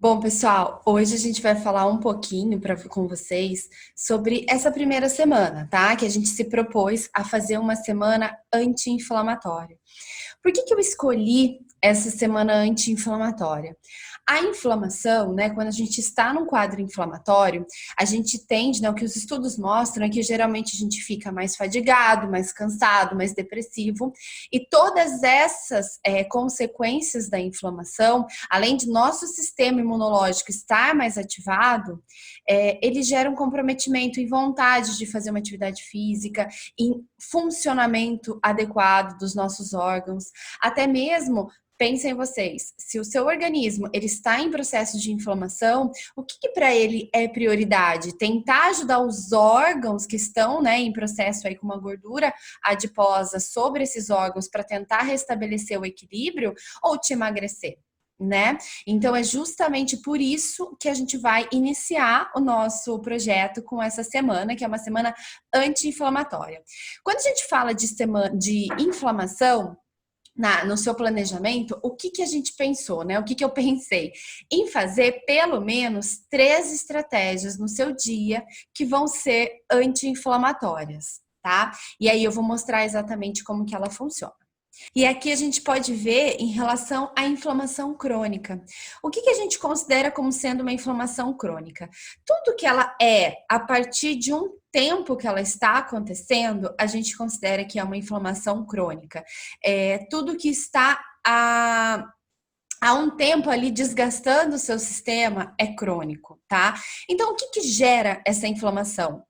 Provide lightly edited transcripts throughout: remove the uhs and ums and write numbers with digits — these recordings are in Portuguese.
Bom, pessoal, hoje a gente vai falar um pouquinho com vocês sobre essa primeira semana, tá? Que a gente se propôs a fazer uma semana anti-inflamatória. Por que eu escolhi essa semana anti-inflamatória? A inflamação, né, quando a gente está num quadro inflamatório, a gente tende, né, o que os estudos mostram é que geralmente a gente fica mais fadigado, mais cansado, mais depressivo, e todas essas consequências da inflamação, além de nosso sistema imunológico estar mais ativado, ele gera um comprometimento em vontade de fazer uma atividade física, em funcionamento adequado dos nossos órgãos, até mesmo. Pensem vocês, se o seu organismo ele está em processo de inflamação, o que para ele é prioridade? Tentar ajudar os órgãos que estão, né, em processo aí com uma gordura adiposa sobre esses órgãos para tentar restabelecer o equilíbrio ou te emagrecer? Né? Então é justamente por isso que a gente vai iniciar o nosso projeto com essa semana, que é uma semana anti-inflamatória. Quando a gente fala de inflamação, no seu planejamento, o que a gente pensou, né? O que eu pensei? Em fazer pelo menos 3 estratégias no seu dia que vão ser anti-inflamatórias, tá? E aí eu vou mostrar exatamente como que ela funciona. E aqui a gente pode ver em relação à inflamação crônica. O que a gente considera como sendo uma inflamação crônica? Tudo que ela é a partir de um tempo que ela está acontecendo, a gente considera que é uma inflamação crônica. Tudo que está há um tempo ali desgastando o seu sistema é crônico, tá? Então, o que gera essa inflamação?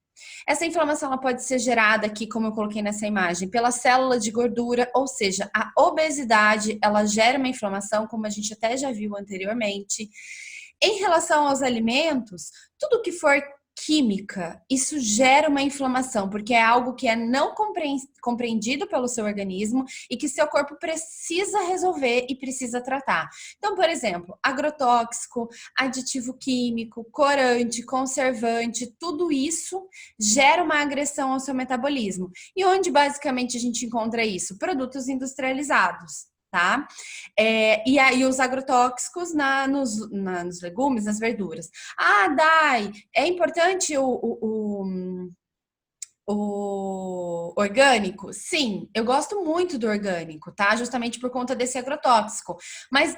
Essa inflamação ela pode ser gerada aqui, como eu coloquei nessa imagem, pela célula de gordura, ou seja, a obesidade, ela gera uma inflamação, como a gente até já viu anteriormente. Em relação aos alimentos, tudo que for química, isso gera uma inflamação, porque é algo que é não compreendido pelo seu organismo e que seu corpo precisa resolver e precisa tratar. Então, por exemplo, agrotóxico, aditivo químico, corante, conservante, tudo isso gera uma agressão ao seu metabolismo. E onde basicamente a gente encontra isso? Produtos industrializados. Tá? E aí os agrotóxicos nos legumes, nas verduras. Ah, Dai, é importante o orgânico? Sim, eu gosto muito do orgânico, tá? Justamente por conta desse agrotóxico. Mas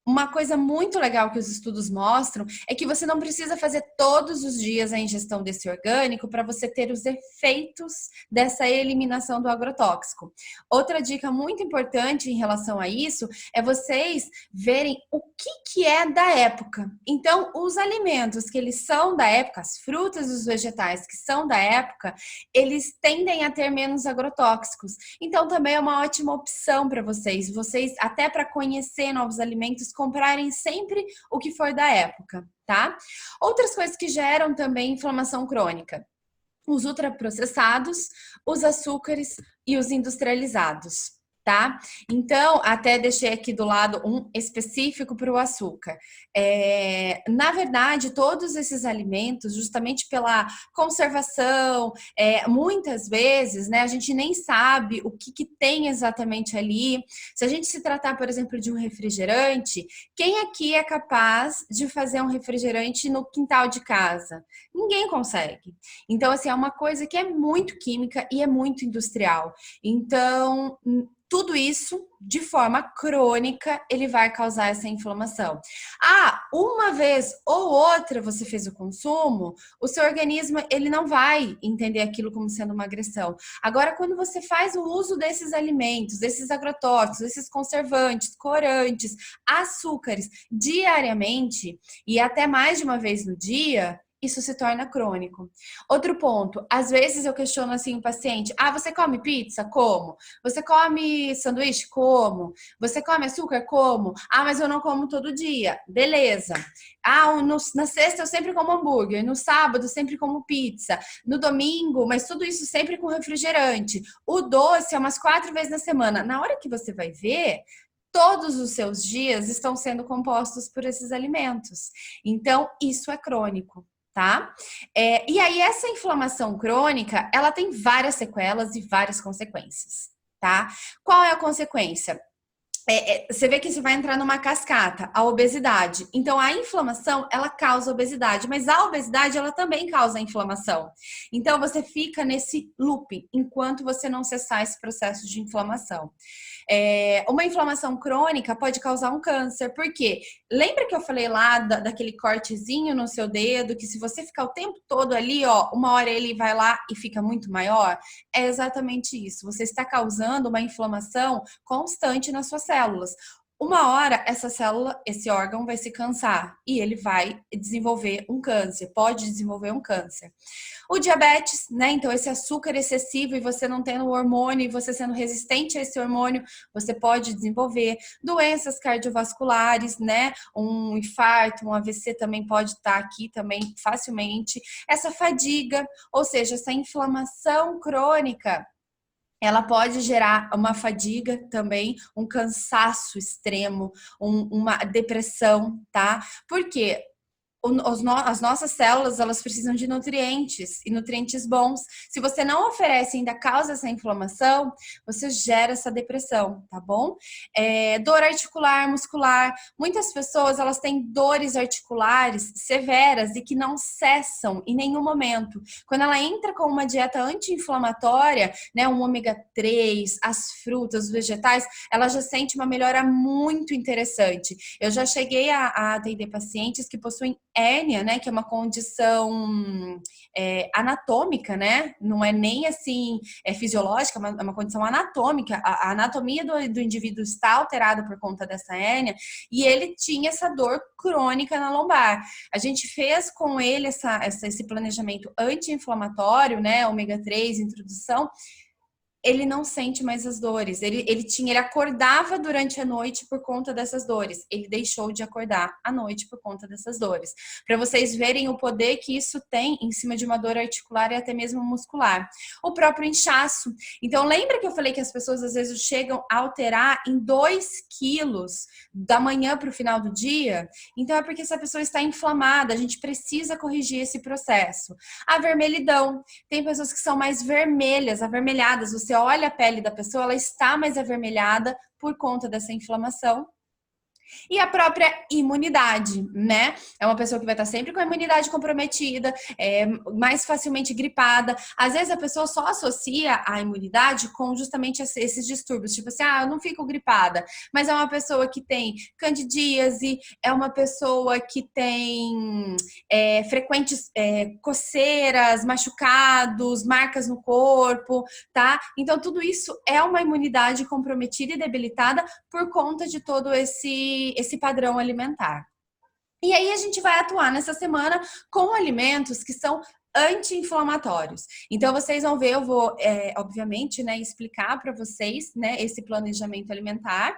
uma coisa muito legal que os estudos mostram é que você não precisa fazer todos os dias a ingestão desse orgânico para você ter os efeitos dessa eliminação do agrotóxico. Outra dica muito importante em relação a isso é vocês verem o que é da época. Então, os alimentos que eles são da época, as frutas e os vegetais que são da época, eles tendem a ter menos agrotóxicos. Então, também é uma ótima opção para vocês. Vocês, até para conhecer novos alimentos, comprarem sempre o que for da época, tá? Outras coisas que geram também inflamação crônica: os ultraprocessados, os açúcares e os industrializados, tá? Então, até deixei aqui do lado um específico para o açúcar. Na verdade, todos esses alimentos, justamente pela conservação, muitas vezes, né, a gente nem sabe o que tem exatamente ali. Se a gente se tratar, por exemplo, de um refrigerante, quem aqui é capaz de fazer um refrigerante no quintal de casa? Ninguém consegue. Então, assim, é uma coisa que é muito química e é muito industrial. Então, tudo isso, de forma crônica, ele vai causar essa inflamação. Ah, uma vez ou outra você fez o consumo, o seu organismo, ele não vai entender aquilo como sendo uma agressão. Agora, quando você faz o uso desses alimentos, desses agrotóxicos, desses conservantes, corantes, açúcares, diariamente, e até mais de uma vez no dia, isso se torna crônico. Outro ponto, às vezes eu questiono assim o paciente: ah, você come pizza? Como? Você come sanduíche? Como? Você come açúcar? Como? Ah, mas eu não como todo dia. Beleza. Ah, na sexta eu sempre como hambúrguer, no sábado sempre como pizza, no domingo, mas tudo isso sempre com refrigerante. O doce é umas 4 vezes na semana. Na hora que você vai ver, todos os seus dias estão sendo compostos por esses alimentos. Então, isso é crônico. Tá? E aí, essa inflamação crônica, ela tem várias sequelas e várias consequências, tá? Qual é a consequência? você vê que isso vai entrar numa cascata, a obesidade. Então, a inflamação, ela causa obesidade, mas a obesidade, ela também causa inflamação. Então, você fica nesse looping, enquanto você não cessar esse processo de inflamação. Uma inflamação crônica pode causar um câncer, por quê? Lembra que eu falei lá daquele cortezinho no seu dedo, que se você ficar o tempo todo ali, ó, uma hora ele vai lá e fica muito maior? É exatamente isso. Você está causando uma inflamação constante nas suas células. Uma hora essa célula, esse órgão vai se cansar e ele vai desenvolver um câncer, pode desenvolver um câncer. O diabetes, né? Então, esse açúcar excessivo e você não tendo o hormônio e você sendo resistente a esse hormônio, você pode desenvolver doenças cardiovasculares, né? Um infarto, um AVC também pode estar aqui também facilmente. Essa fadiga, ou seja, essa inflamação crônica, ela pode gerar uma fadiga também, um cansaço extremo, uma depressão, tá? Por quê? As nossas células, elas precisam de nutrientes e nutrientes bons. Se você não oferece, ainda causa essa inflamação, você gera essa depressão, tá bom? Dor articular, muscular. Muitas pessoas, elas têm dores articulares severas e que não cessam em nenhum momento. Quando ela entra com uma dieta anti-inflamatória, né, um ômega 3, as frutas, os vegetais, ela já sente uma melhora muito interessante. Eu já cheguei a atender pacientes que possuem hérnia, né, que é uma condição anatômica, né, não é nem assim fisiológica, é uma condição anatômica. A anatomia do indivíduo está alterada por conta dessa hérnia e ele tinha essa dor crônica na lombar. A gente fez com ele esse planejamento anti-inflamatório, né, ômega 3, introdução. Ele não sente mais as dores. Ele acordava durante a noite por conta dessas dores. Ele deixou de acordar à noite por conta dessas dores. Para vocês verem o poder que isso tem em cima de uma dor articular e até mesmo muscular. O próprio inchaço. Então, lembra que eu falei que as pessoas às vezes chegam a alterar em 2 quilos da manhã para o final do dia? Então, é porque essa pessoa está inflamada. A gente precisa corrigir esse processo. A vermelhidão. Tem pessoas que são mais vermelhas, avermelhadas. Você olha a pele da pessoa, ela está mais avermelhada por conta dessa inflamação. E a própria imunidade, né? É uma pessoa que vai estar sempre com a imunidade comprometida, mais facilmente gripada. Às vezes a pessoa só associa a imunidade com justamente esses distúrbios, tipo assim, eu não fico gripada. Mas é uma pessoa que tem candidíase, é uma pessoa que tem frequentes coceiras, machucados, marcas no corpo, tá? Então tudo isso é uma imunidade comprometida e debilitada por conta de todo esse padrão alimentar. E aí a gente vai atuar nessa semana com alimentos que são anti-inflamatórios. Então vocês vão ver, eu vou, obviamente, né, explicar para vocês, né, esse planejamento alimentar.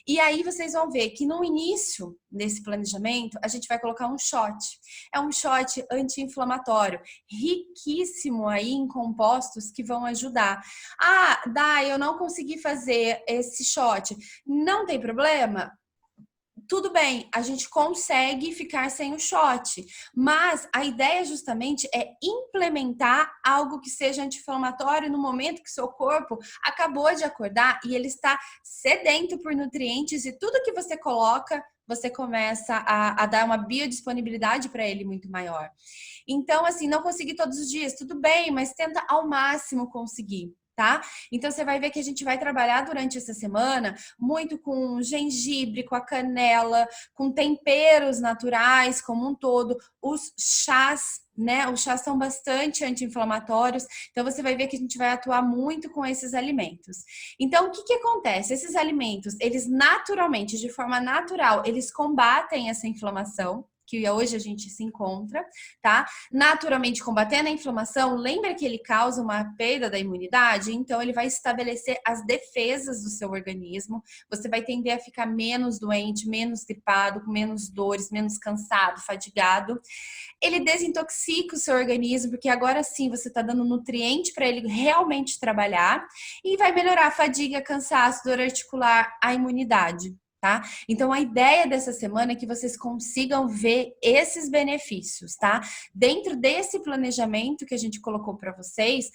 E aí vocês vão ver que no início desse planejamento a gente vai colocar um shot. É um shot anti-inflamatório, riquíssimo aí em compostos que vão ajudar. Dai, eu não consegui fazer esse shot. Não tem problema. Tudo bem, a gente consegue ficar sem o shot, mas a ideia justamente é implementar algo que seja anti-inflamatório no momento que seu corpo acabou de acordar e ele está sedento por nutrientes e tudo que você coloca, você começa a dar uma biodisponibilidade para ele muito maior. Então, assim, não conseguir todos os dias, tudo bem, mas tenta ao máximo conseguir. Tá? Então você vai ver que a gente vai trabalhar durante essa semana muito com gengibre, com a canela, com temperos naturais como um todo, os chás, né? Os chás são bastante anti-inflamatórios, então você vai ver que a gente vai atuar muito com esses alimentos. Então, o que acontece? Esses alimentos, eles naturalmente, de forma natural, eles combatem essa inflamação que hoje a gente se encontra, tá? Naturalmente combatendo a inflamação, lembra que ele causa uma perda da imunidade? Então ele vai estabelecer as defesas do seu organismo, você vai tender a ficar menos doente, menos gripado, com menos dores, menos cansado, fadigado. Ele desintoxica o seu organismo, porque agora sim você está dando nutriente para ele realmente trabalhar e vai melhorar a fadiga, cansaço, dor articular, a imunidade. Tá? Então, a ideia dessa semana é que vocês consigam ver esses benefícios, tá? Dentro desse planejamento que a gente colocou para vocês,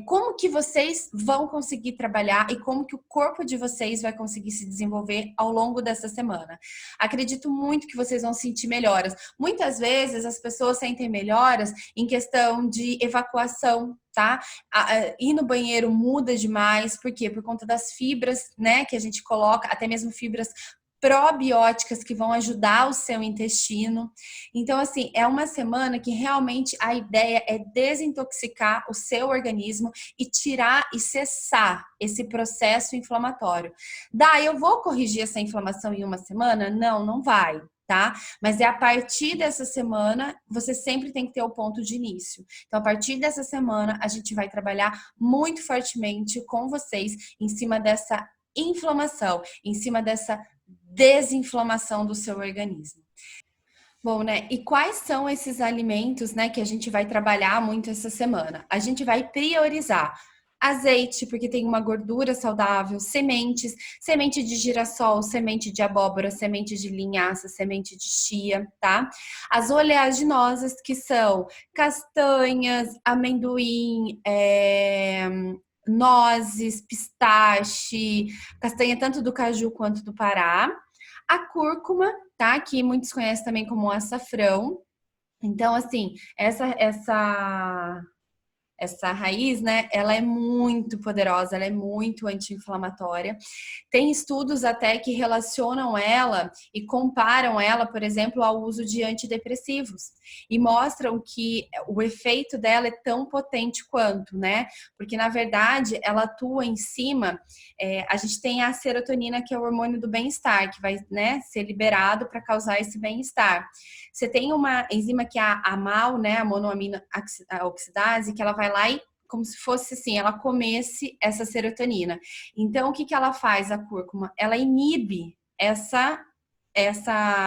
como que vocês vão conseguir trabalhar e como que o corpo de vocês vai conseguir se desenvolver ao longo dessa semana. Acredito muito que vocês vão sentir melhoras. Muitas vezes as pessoas sentem melhoras em questão de evacuação, tá? Ir no banheiro muda demais, por quê? Por conta das fibras, né, que a gente coloca, até mesmo fibras probióticas que vão ajudar o seu intestino. Então, assim, é uma semana que realmente a ideia é desintoxicar o seu organismo e tirar e cessar esse processo inflamatório. Daí, eu vou corrigir essa inflamação em uma semana? Não, não vai. Tá? Mas é a partir dessa semana, você sempre tem que ter o ponto de início. Então, a partir dessa semana, a gente vai trabalhar muito fortemente com vocês em cima dessa inflamação, em cima dessa desinflamação do seu organismo. Bom, né? E quais são esses alimentos, né, que a gente vai trabalhar muito essa semana? A gente vai priorizar azeite, porque tem uma gordura saudável, sementes, semente de girassol, semente de abóbora, semente de linhaça, semente de chia, tá? As oleaginosas, que são castanhas, amendoim, nozes, pistache, castanha tanto do caju quanto do Pará. A cúrcuma, tá? Que muitos conhecem também como açafrão. Então, assim, essa raiz, né, ela é muito poderosa, ela é muito anti-inflamatória. Tem estudos até que relacionam ela e comparam ela, por exemplo, ao uso de antidepressivos e mostram que o efeito dela é tão potente quanto, né? Porque na verdade ela atua em cima. A gente tem a serotonina, que é o hormônio do bem-estar, que vai, né, ser liberado para causar esse bem-estar. Você tem uma enzima que é a MAO, né, a monoamina oxidase, que ela vai lá e como se fosse assim, ela comesse essa serotonina. Então, o que que ela faz, a cúrcuma? Ela inibe essa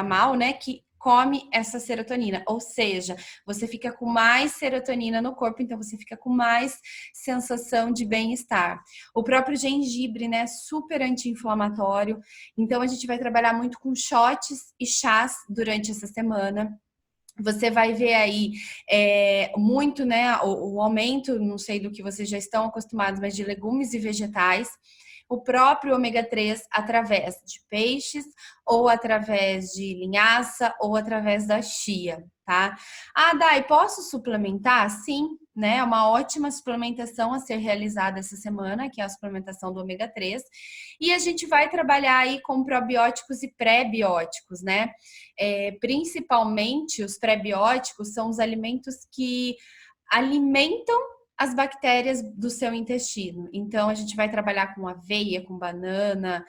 MAO, né, que come essa serotonina, ou seja, você fica com mais serotonina no corpo, então você fica com mais sensação de bem-estar. O próprio gengibre, né, super anti-inflamatório, então a gente vai trabalhar muito com shots e chás durante essa semana. Você vai ver aí muito, né, o aumento, não sei do que vocês já estão acostumados, mas de legumes e vegetais. O próprio ômega 3 através de peixes, ou através de linhaça, ou através da chia, tá? Ah, Dai, posso suplementar? Sim, né? É uma ótima suplementação a ser realizada essa semana, que é a suplementação do ômega 3. E a gente vai trabalhar aí com probióticos e pré-bióticos, né? Principalmente os pré-bióticos são os alimentos que alimentam as bactérias do seu intestino. Então, a gente vai trabalhar com aveia, com banana,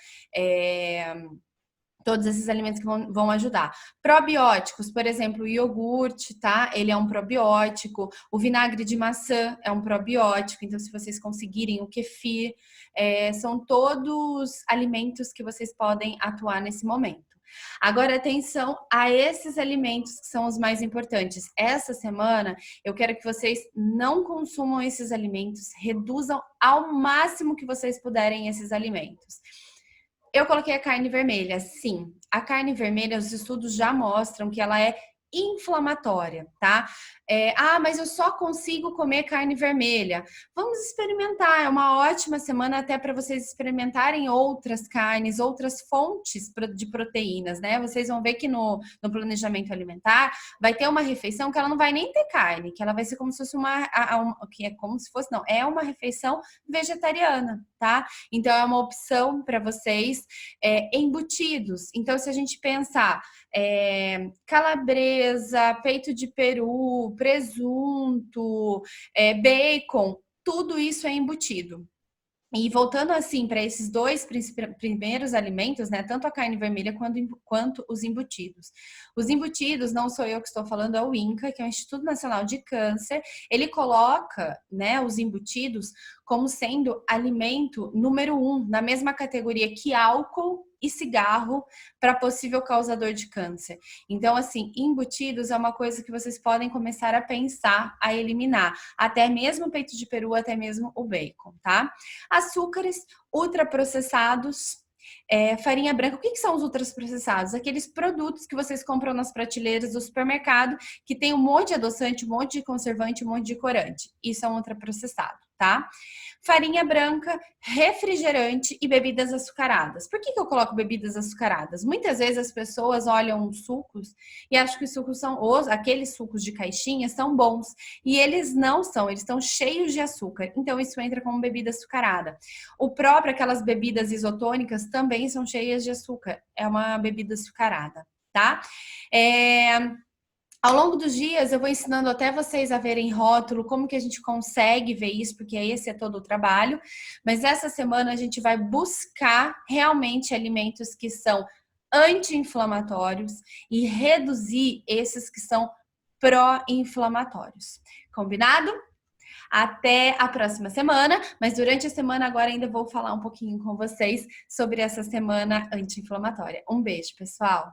todos esses alimentos que vão ajudar. Probióticos, por exemplo, o iogurte, tá? Ele é um probiótico. O vinagre de maçã é um probiótico. Então, se vocês conseguirem, o kefir, são todos alimentos que vocês podem atuar nesse momento. Agora, atenção a esses alimentos que são os mais importantes. Essa semana, eu quero que vocês não consumam esses alimentos, reduzam ao máximo que vocês puderem esses alimentos. Eu coloquei a carne vermelha, sim. A carne vermelha, os estudos já mostram que ela é inflamatória, tá? Mas eu só consigo comer carne vermelha. Vamos experimentar, é uma ótima semana até para vocês experimentarem outras carnes, outras fontes de proteínas, né? Vocês vão ver que no planejamento alimentar vai ter uma refeição que ela não vai nem ter carne, que ela vai ser como se fosse que é como se fosse, não, é uma refeição vegetariana, tá? Então é uma opção para vocês, embutidos. Então, se a gente pensar calabresa, peito de peru, presunto, bacon, tudo isso é embutido. E voltando assim para esses dois primeiros alimentos, né, tanto a carne vermelha quanto os embutidos. Os embutidos, não sou eu que estou falando, é o INCA, que é o Instituto Nacional de Câncer. Ele coloca, né, os embutidos como sendo alimento número 1, na mesma categoria que álcool e cigarro para possível causador de câncer. Então, assim, embutidos é uma coisa que vocês podem começar a pensar, a eliminar. Até mesmo o peito de peru, até mesmo o bacon, tá? Açúcares ultraprocessados, farinha branca. O que são os ultraprocessados? Aqueles produtos que vocês compram nas prateleiras do supermercado, que tem um monte de adoçante, um monte de conservante, um monte de corante. Isso é um ultraprocessado, tá? Farinha branca, refrigerante e bebidas açucaradas. Por que eu coloco bebidas açucaradas? Muitas vezes as pessoas olham os sucos e acham que os sucos são aqueles sucos de caixinha são bons. E eles não são, eles estão cheios de açúcar. Então isso entra como bebida açucarada. O próprio, aquelas bebidas isotônicas também são cheias de açúcar. É uma bebida açucarada, tá? Ao longo dos dias eu vou ensinando até vocês a verem rótulo, como que a gente consegue ver isso, porque esse é todo o trabalho. Mas essa semana a gente vai buscar realmente alimentos que são anti-inflamatórios e reduzir esses que são pró-inflamatórios. Combinado? Até a próxima semana, mas durante a semana agora ainda vou falar um pouquinho com vocês sobre essa semana anti-inflamatória. Um beijo, pessoal!